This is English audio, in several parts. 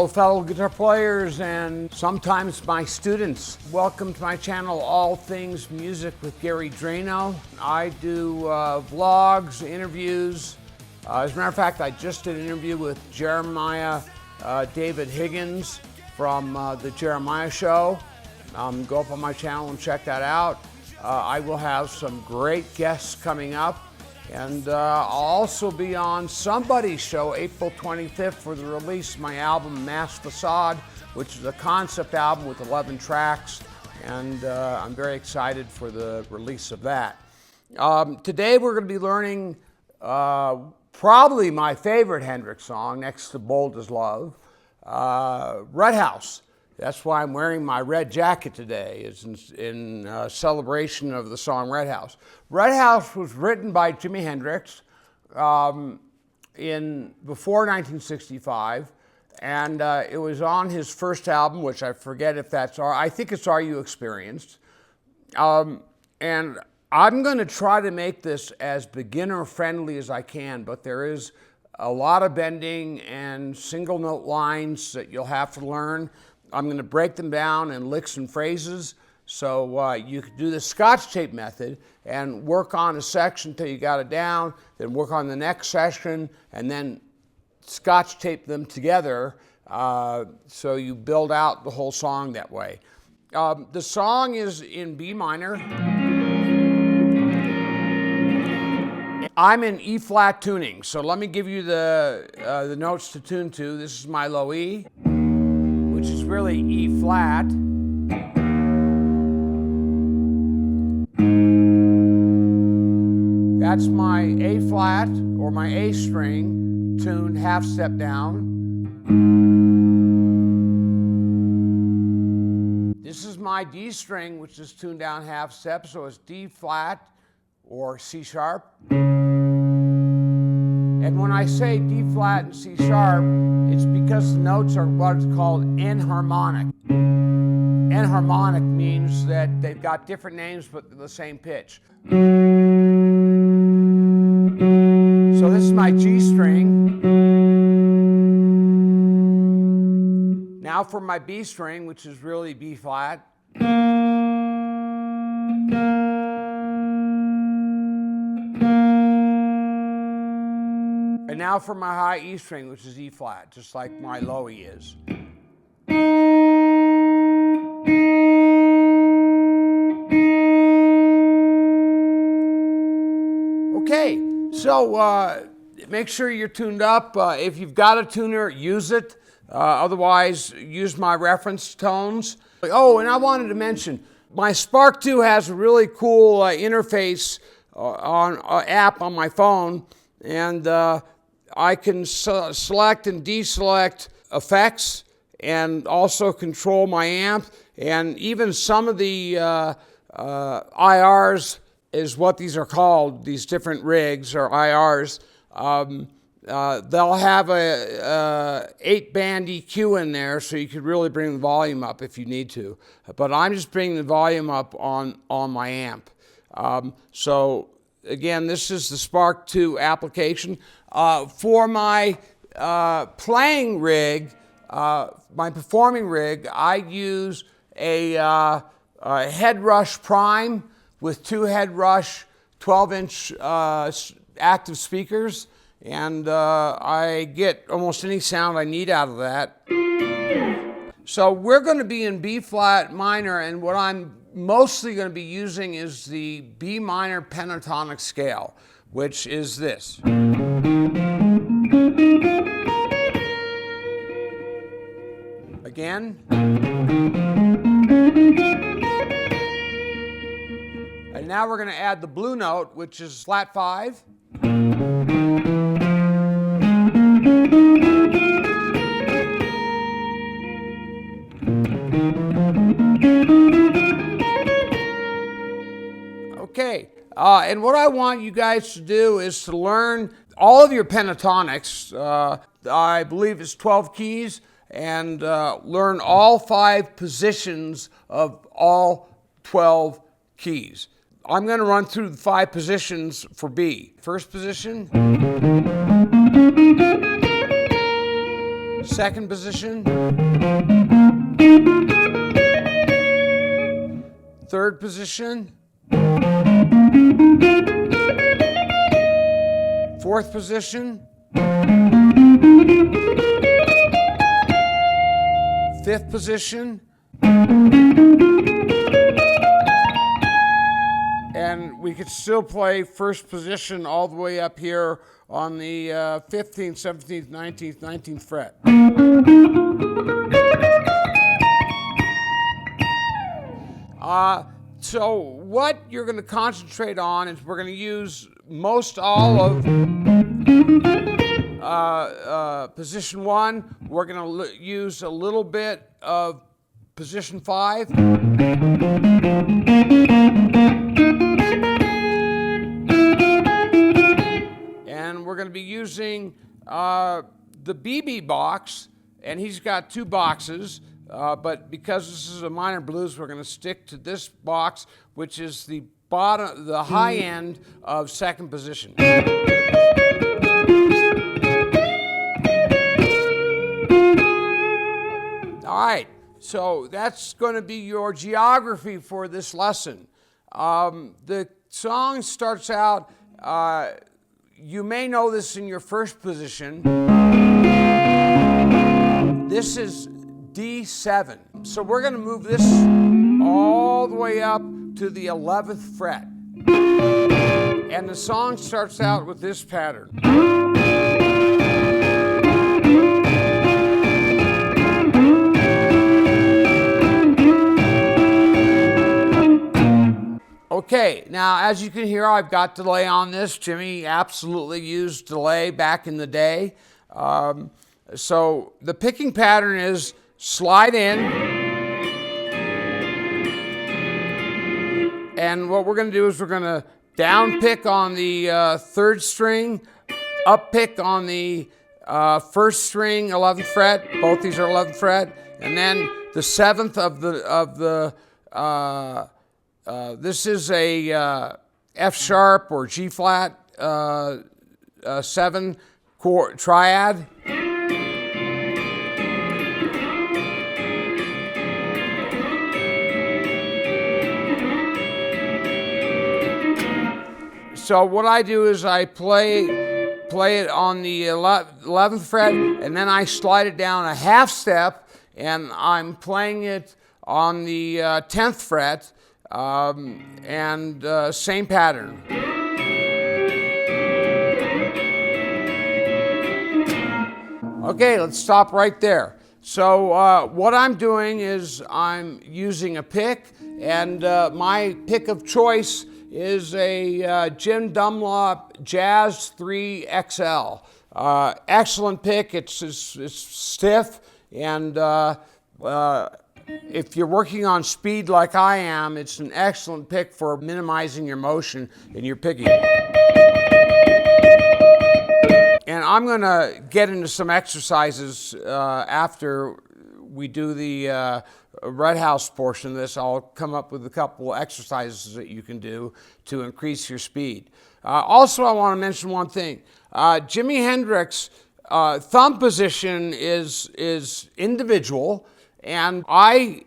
fellow guitar players and sometimes my students. Welcome to my channel, All Things Music with Gary Dranow. I do vlogs, interviews. As a matter of fact, I just did an interview with Jeremiah David Higgins from the Jeremiah Show. Go up on my channel and check that out. I will have some great guests coming up. And I'll also be on somebody's show April 25th for the release of my album Mass Facade, which is a concept album with 11 tracks. And I'm very excited for the release of that. Today we're going to be learning probably my favorite Hendrix song next to Bold as Love, Red House. That's why I'm wearing my red jacket today, is in celebration of the song Red House. Red House was written by Jimi Hendrix before 1965, and it was on his first album, which I forget if that's I think it's Are You Experienced? And I'm going to try to make this as beginner friendly as I can, but there is a lot of bending and single note lines that you'll have to learn. I'm going to break them down in licks and phrases, so you can do the Scotch tape method and work on a section until you got it down, then work on the next section, and then Scotch tape them together so you build out the whole song that way. The song is in B minor. I'm in E flat tuning, so let me give you the notes to tune to. This is my low E, which is really E flat. That's my A flat, or my A string, tuned half step down. This is my D string, which is tuned down half step, so it's D flat or C sharp. And when I say D flat and C sharp, it's because the notes are what's called enharmonic. Enharmonic means that they've got different names but the same pitch. So this is my G string. Now for my B string, which is really B flat. And now for my high E string, which is E flat, just like my low E is. Okay, so make sure you're tuned up. If you've got a tuner, use it. Otherwise, use my reference tones. Oh, and I wanted to mention, my Spark 2 has a really cool interface app on my phone, and I can select and deselect effects and also control my amp, and even some of the IRs is what these are called, these different rigs or IRs. They'll have a 8-band EQ in there, so you could really bring the volume up if you need to. But I'm just bringing the volume up on my amp. So again, this is the Spark 2 application. For my playing rig, my performing rig, I use a Head Rush Prime with 2 Head Rush 12-inch active speakers, and I get almost any sound I need out of that. So we're going to be in B flat minor, and what I'm mostly going to be using is the B minor pentatonic scale, which is this. Again. And now we're going to add the blue note, which is flat 5. Okay, and what I want you guys to do is to learn all of your pentatonics. I believe it's 12 keys, and learn all 5 positions of all 12 keys. I'm going to run through the 5 positions for B. First position. second position, third position, fourth position, fifth position, and we could still play first position all the way up here on the 15th, 17th, 19th, 19th fret. So what you're going to concentrate on is we're going to use most all of position 1. We're going to use a little bit of position 5. And we're going to be using the BB box, and he's got 2 boxes. But because this is a minor blues, we're going to stick to this box, which is the bottom, the high end of second position. All right, so that's going to be your geography for this lesson. The song starts out, you may know this in your first position. This is D7. So we're going to move this all the way up to the 11th fret. And the song starts out with this pattern. Okay, now as you can hear, I've got delay on this. Jimmy absolutely used delay back in the day. So the picking pattern is slide in, and what we're going to do is we're going to down pick on the 3rd string, up pick on the 1st string, 11th fret. Both these are 11th fret, and then the 7th of the this is a F sharp or G flat 7 chord triad. So what I do is I play it on the 11th fret, and then I slide it down a half step, and I'm playing it on the 10th fret, and same pattern. Okay, let's stop right there. So what I'm doing is I'm using a pick, and my pick of choice is a Jim Dunlop Jazz 3 XL. Excellent pick. It's stiff, and if you're working on speed like I am, it's an excellent pick for minimizing your motion in your picking. And I'm going to get into some exercises after we do the Red House portion of this. I'll come up with a couple exercises that you can do to increase your speed. Also, I want to mention one thing. Jimi Hendrix thumb position is individual, and I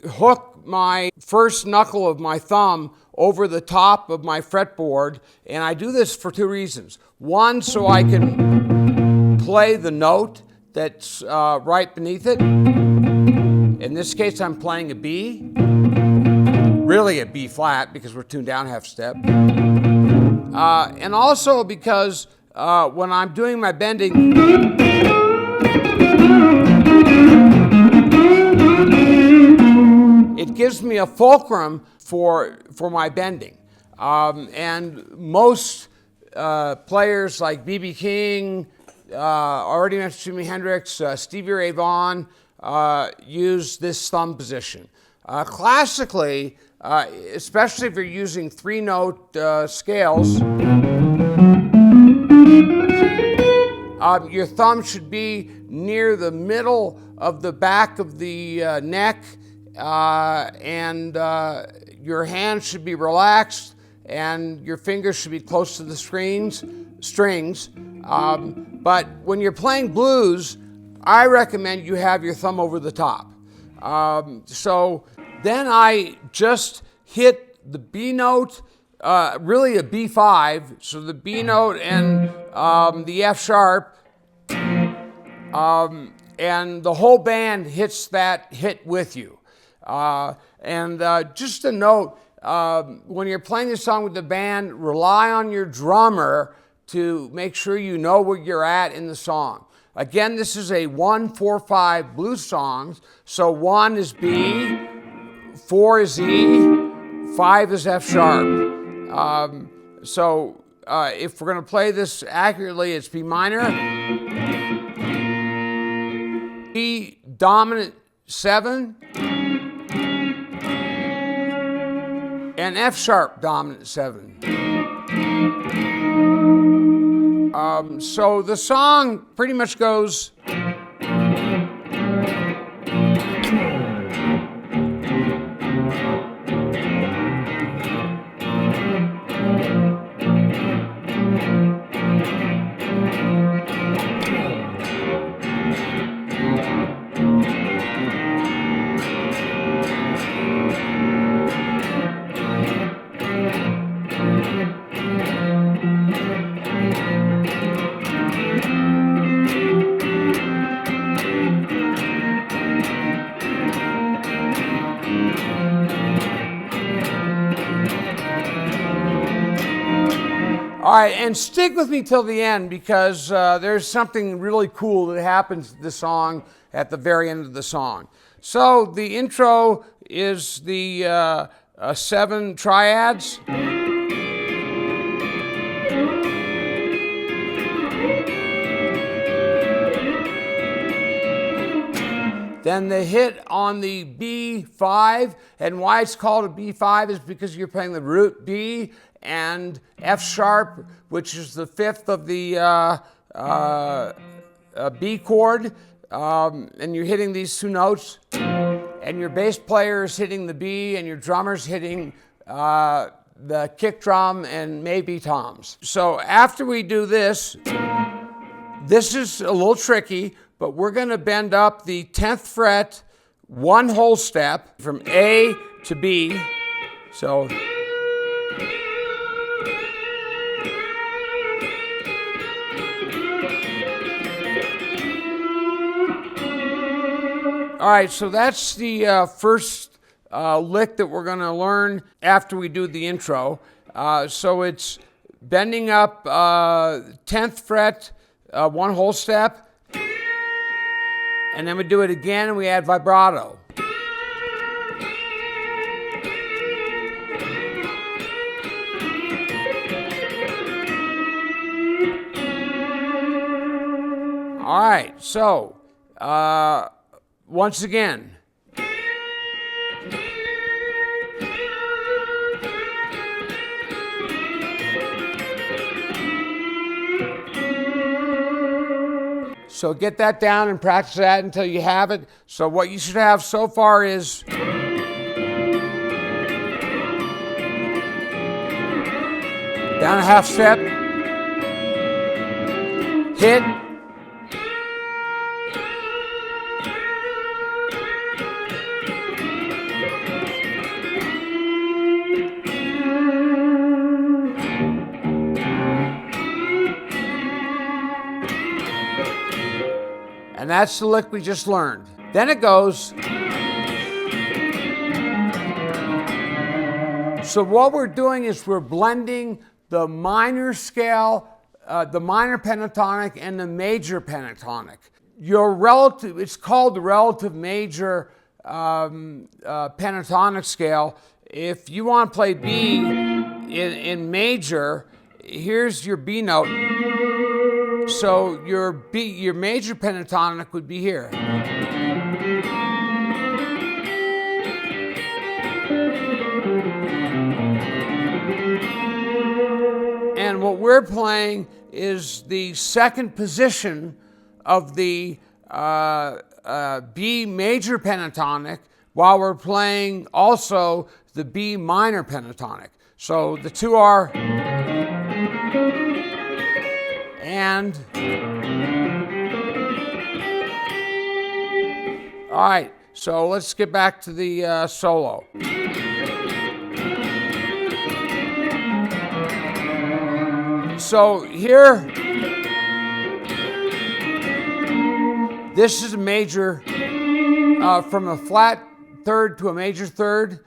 hook my first knuckle of my thumb over the top of my fretboard, and I do this for 2 reasons. One, so I can play the note that's right beneath it. In this case, I'm playing a B, really a B flat because we're tuned down half step. And also because when I'm doing my bending, it gives me a fulcrum for my bending. And most players like B.B. King, already mentioned Jimi Hendrix, Stevie Ray Vaughan, use this thumb position. Classically, especially if you're using 3-note scales, your thumb should be near the middle of the back of the neck, and your hand should be relaxed, and your fingers should be close to the strings. But when you're playing blues, I recommend you have your thumb over the top. So then I just hit the B note, really a B5, so the B note and the F sharp, and the whole band hits that hit with you. Just a note, when you're playing this song with the band, rely on your drummer to make sure you know where you're at in the song. Again, this is a 1-4-5 blues song, so 1 is B, 4 is E, 5 is F sharp. If we're going to play this accurately, it's B minor, B dominant 7, and F sharp dominant 7. So the song pretty much goes. All right, and stick with me till the end because there's something really cool that happens to the song at the very end of the song. So the intro is the 7 triads. Then the hit on the B5, and why it's called a B5 is because you're playing the root B and F sharp, which is the 5th of the B chord, and you're hitting these 2 notes, and your bass player is hitting the B, and your drummer's hitting the kick drum and maybe toms. So after we do this, this is a little tricky, but we're going to bend up the 10th fret 1 whole step from A to B. So all right, so that's the first lick that we're going to learn after we do the intro. So it's bending up 10th fret 1 whole step, and then we do it again and we add vibrato. All right, so once again. So get that down and practice that until you have it. So what you should have so far is down a half step, hit, and that's the lick we just learned. Then it goes. So what we're doing is we're blending the minor scale, the minor pentatonic, and the major pentatonic. Your relative, it's called the relative major pentatonic scale. If you want to play B in major, here's your B note. So your major pentatonic would be here. And what we're playing is the second position of the B major pentatonic, while we're playing also the B minor pentatonic. So the two are and All right, so let's get back to the solo. So here, this is a major, from a flat third to a major third.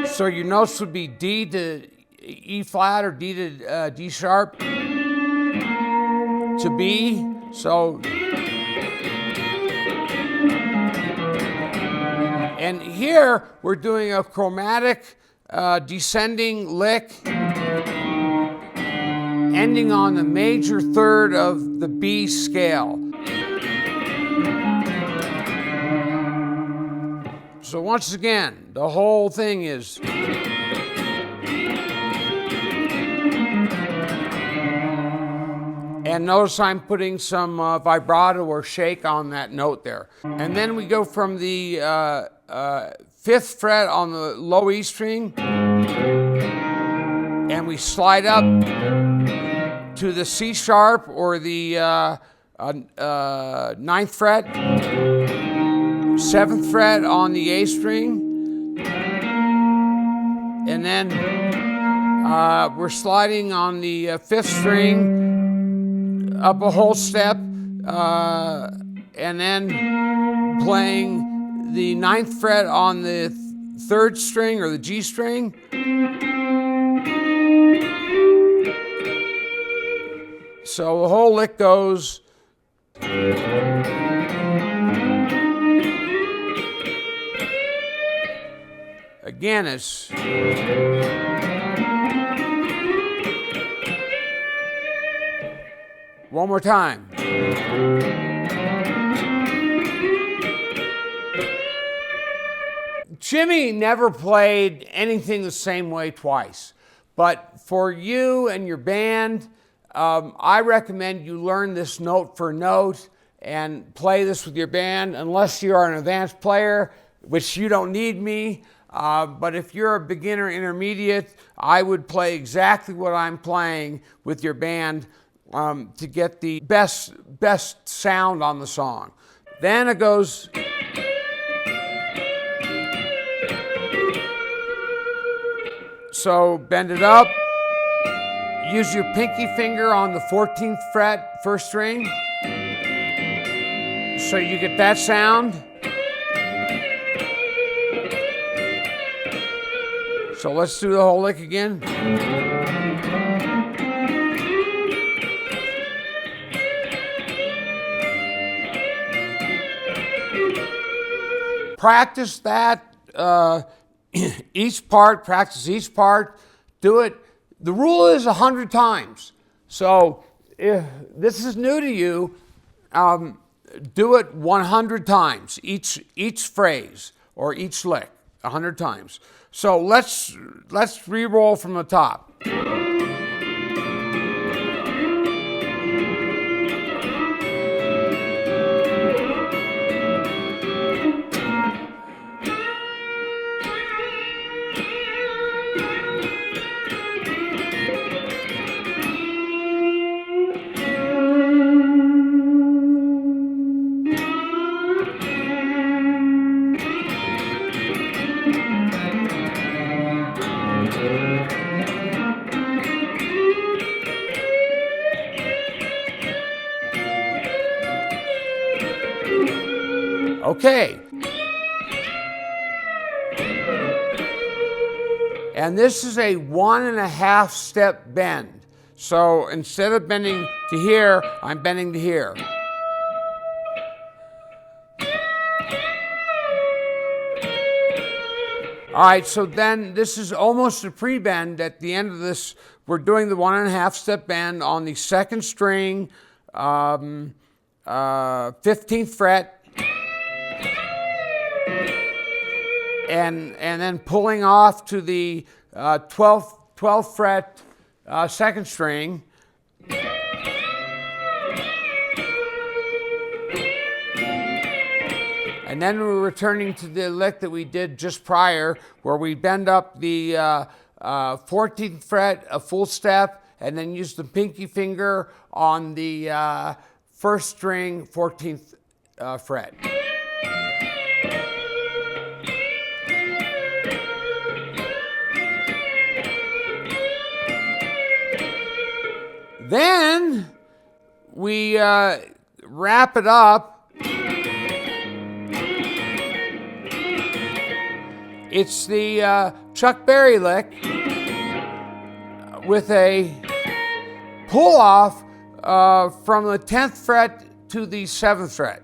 So your notes would be D to E flat or D to D sharp to B. So, and here we're doing a chromatic descending lick ending on the major third of the B scale. So once again, the whole thing is and notice I'm putting some vibrato or shake on that note there. And then we go from the 5th fret on the low E string and we slide up to the C sharp or the 9th fret, 7th fret on the A string, and then we're sliding on the 5th string up a whole step, and then playing the 9th fret on the 3rd string or the G string. So the whole lick goes. Again, it's one more time. Jimi never played anything the same way twice, but for you and your band, I recommend you learn this note for note and play this with your band, unless you are an advanced player, which you don't need me. But if you're a beginner intermediate, I would play exactly what I'm playing with your band to get the best sound on the song. Then it goes. So bend it up. Use your pinky finger on the 14th fret, 1st string, so you get that sound. So let's do the whole lick again. Practice that, practice each part, do it. The rule is 100 times. So if this is new to you, do it 100 times, each phrase or each lick, 100 times. So let's re-roll from the top. Okay. And this is a 1.5 step bend. So instead of bending to here, I'm bending to here. All right, so then this is almost a pre-bend. At the end of this, we're doing the 1.5 step bend on the 2nd string, 15th fret, and then pulling off to the 12th fret, 2nd string. And then we're returning to the lick that we did just prior, where we bend up the 14th fret, a full step, and then use the pinky finger on the 1st string, 14th fret. Then we wrap it up. It's the Chuck Berry lick with a pull off from the 10th fret to the 7th fret.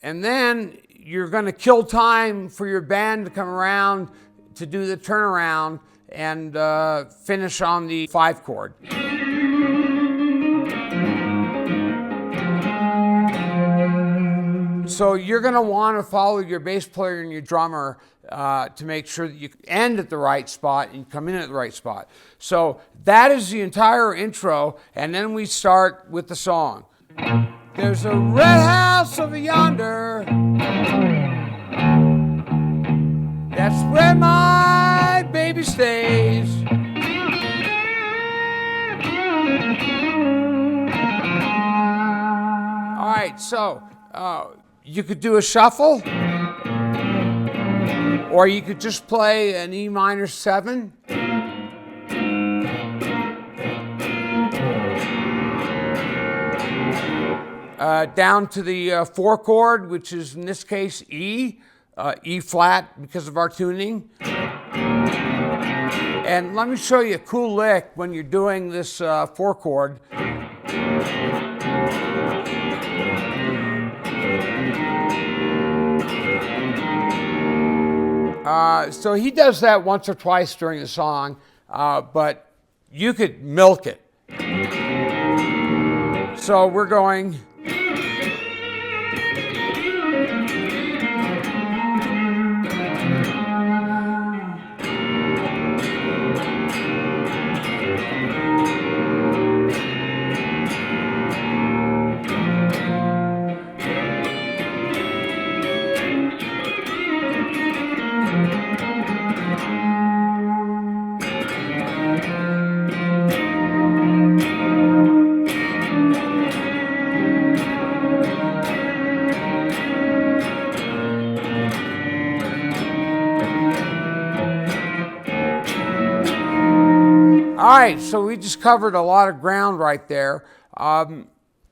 And then you're going to kill time for your band to come around to do the turnaround and finish on the 5 chord. So you're going to want to follow your bass player and your drummer to make sure that you end at the right spot and come in at the right spot. So that is the entire intro, and then we start with the song. There's a red house over yonder. That's where my baby stays. All right, so you could do a shuffle, or you could just play an E minor 7. Down to the 4 chord, which is in this case E, E flat because of our tuning. And let me show you a cool lick when you're doing this 4 chord. So he does that once or twice during the song, but you could milk it. So we're going. All right, so we just covered a lot of ground right there.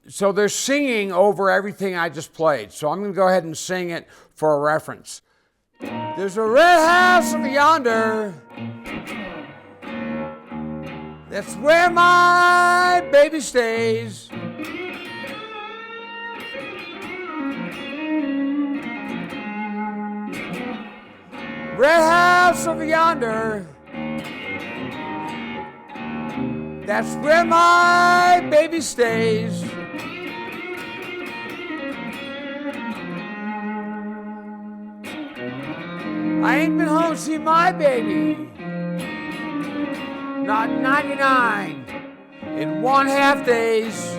So they're singing over everything I just played. So I'm going to go ahead and sing it for a reference. There's a red house over yonder. That's where my baby stays. Red house over yonder. That's where my baby stays. I ain't been home to see my baby. Not 99 in 1/2 days.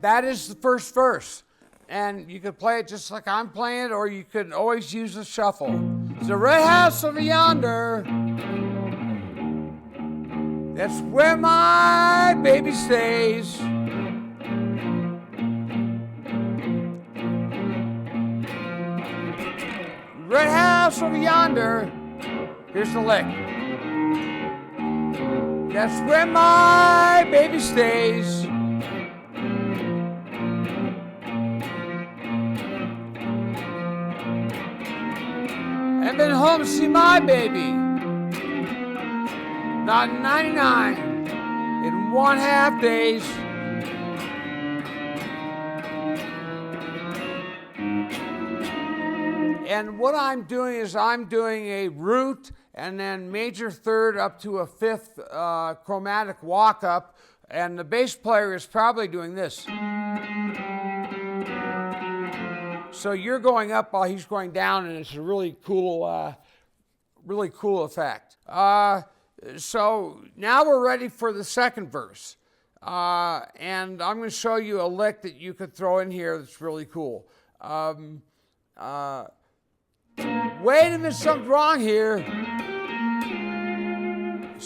That is the first verse. And you could play it just like I'm playing it, or you could always use a shuffle. It's a red house over yonder. That's where my baby stays. Red house over yonder. Here's the lick. That's where my baby stays. I've been home to see my baby. Not 99 in 1/2 days. And what I'm doing is I'm doing a root and then major third up to a 5th chromatic walk up, and the bass player is probably doing this. So you're going up while he's going down, and it's a really cool effect. So now we're ready for the second verse. And I'm going to show you a lick that you could throw in here that's really cool. Wait a minute, something's wrong here.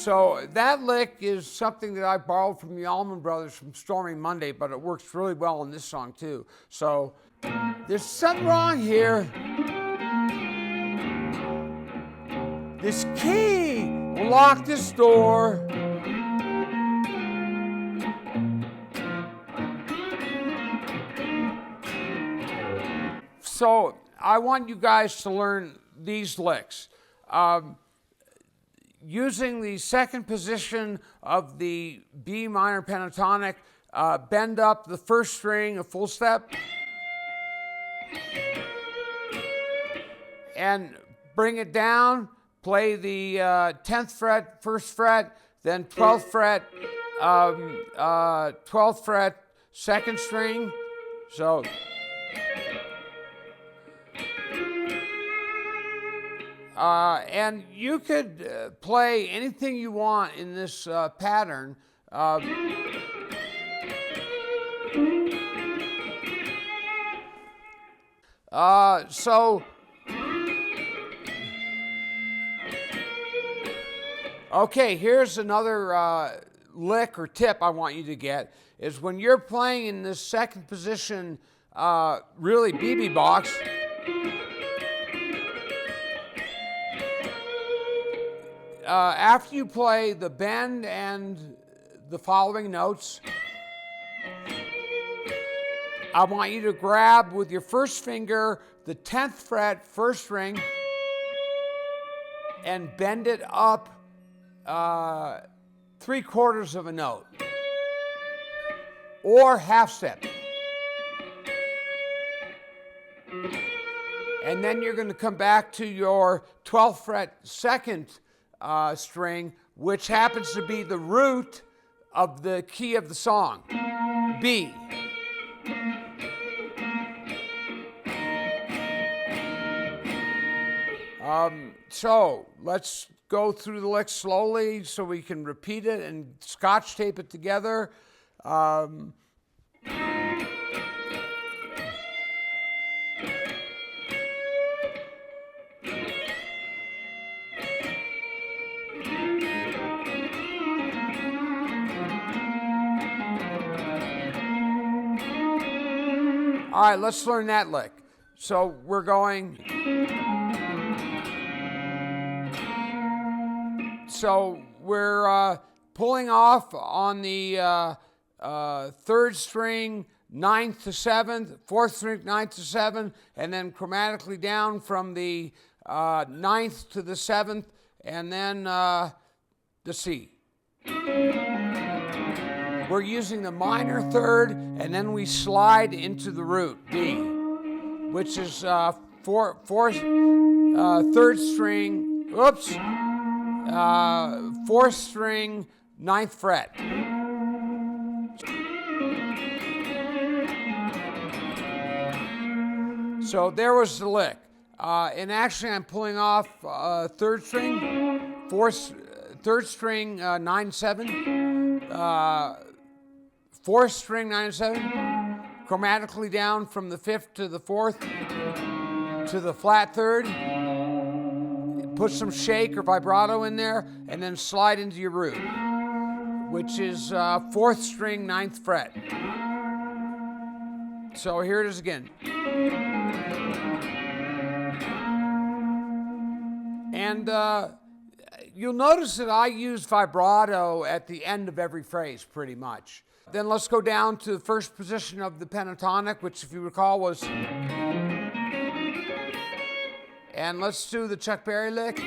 So that lick is something that I borrowed from the Allman Brothers from Stormy Monday, but it works really well in this song too. So there's something wrong here. This key will lock this door. So I want you guys to learn these licks. Using the second position of the B minor pentatonic, bend up the first string a full step and bring it down. Play the 10th fret, first fret, then 12th fret, 12th fret, second string. So and you could play anything you want in this pattern. Okay, here's another lick or tip I want you to get, is when you're playing in this second position, really BB box, after you play the bend and the following notes, I want you to grab with your first finger the 10th fret, first string, and bend it up 3/4 of a note, or half step. And then you're going to come back to your 12th fret second string, which happens to be the root of the key of the song, B. So let's go through the licks slowly so we can repeat it and scotch tape it together. All right, let's learn that lick. So we're going. So we're pulling off on the third string, 9th to 7th, fourth string, 9th to 7th, and then chromatically down from the 9th to the 7th, and then the C. We're using the minor third, and then we slide into the root, D, which is third string, fourth string, 9th fret. So there was the lick. And actually I'm pulling off third string, third string, 9/7, fourth string, 9/7, chromatically down from the 5th to the 4th to the flat third. Put some shake or vibrato in there, and then slide into your root, which is 4th string, 9th fret. So here it is again. And you'll notice that I use vibrato at the end of every phrase, pretty much. Then let's go down to the first position of the pentatonic, which, if you recall, was... And let's do the Chuck Berry lick.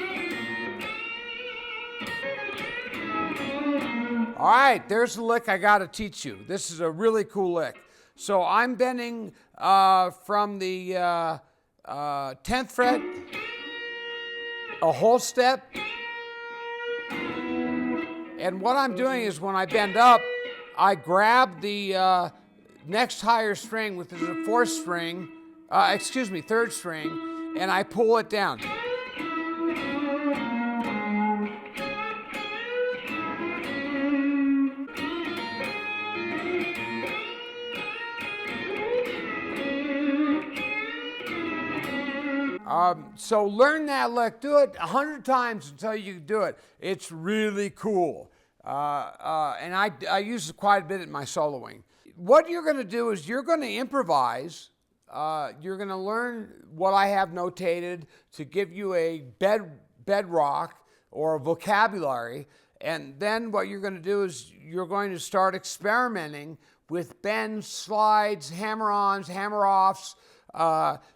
All right, there's the lick I got to teach you. This is a really cool lick. So I'm bending from the 10th fret, a whole step. And what I'm doing is when I bend up, I grab the next higher string, which is the third string, and I pull it down. So learn that lick. Do it 100 times until you can do it. It's really cool. And I use it quite a bit in my soloing. What you're going to do is you're going to improvise. You're going to learn what I have notated to give you a bedrock or a vocabulary. And then what you're going to do is you're going to start experimenting with bends, slides, hammer-ons, hammer-offs,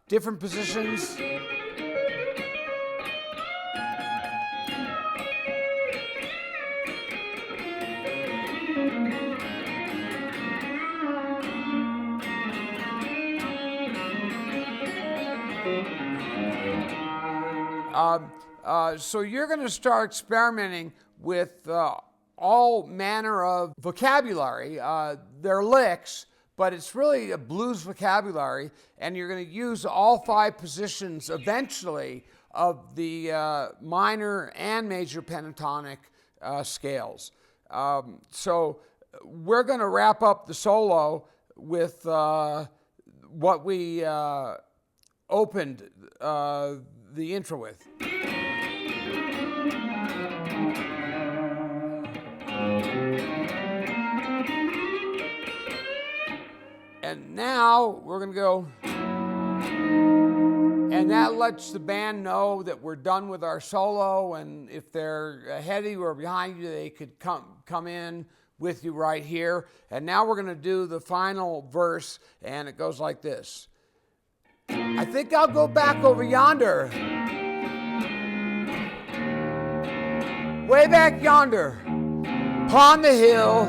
different positions. So you're going to start experimenting with all manner of vocabulary. They're licks, but it's really a blues vocabulary, and you're going to use all 5 positions eventually of the minor and major pentatonic scales. So we're going to wrap up the solo with what we opened the intro with. And now we're going to go, and that lets the band know that we're done with our solo, and if they're ahead of you or behind you, they could come in with you right here. And now we're going to do the final verse, and it goes like this. I think I'll go back over yonder, way back yonder, upon the hill.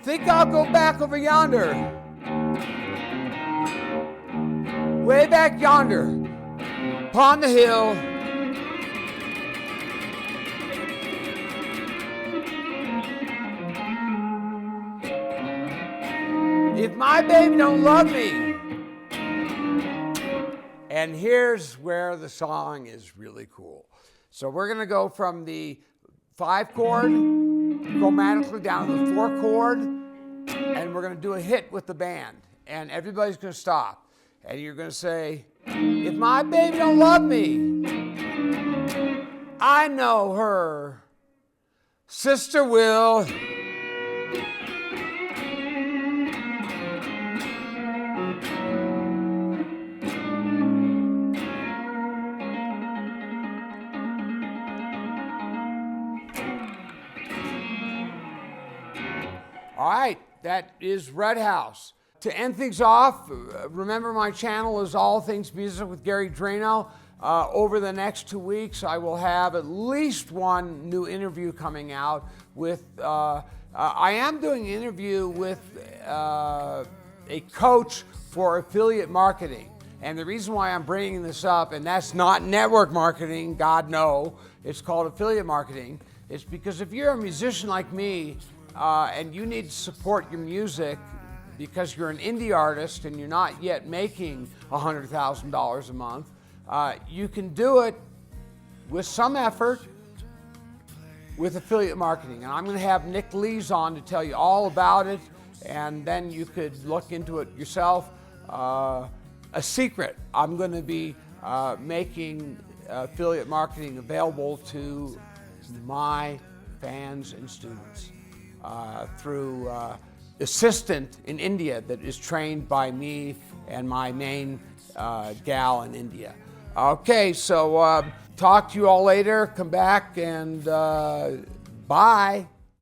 Think I'll go back over yonder, way back yonder, upon the hill. If my baby don't love me. And here's where the song is really cool. So we're going to go from the 5 chord chromatically down to the 4 chord, and we're going to do a hit with the band, and everybody's going to stop, and you're going to say, if my baby don't love me, I know her sister will. All right, that is Red House. To end things off, remember my channel is All Things Music with Gary Dranow. Over the next 2 weeks, I will have at least one new interview coming out with, I am doing an interview with a coach for affiliate marketing. And the reason why I'm bringing this up, and that's not network marketing, God no, it's called affiliate marketing, is because if you're a musician like me, and you need to support your music because you're an indie artist and you're not yet making $100,000 a month, you can do it with some effort with affiliate marketing. And I'm going to have Nick Lees on to tell you all about it, and then you could look into it yourself. A secret, I'm going to be making affiliate marketing available to my fans and students. Through assistant in India that is trained by me and my main gal in India. Okay, so talk to you all later. Come back and bye.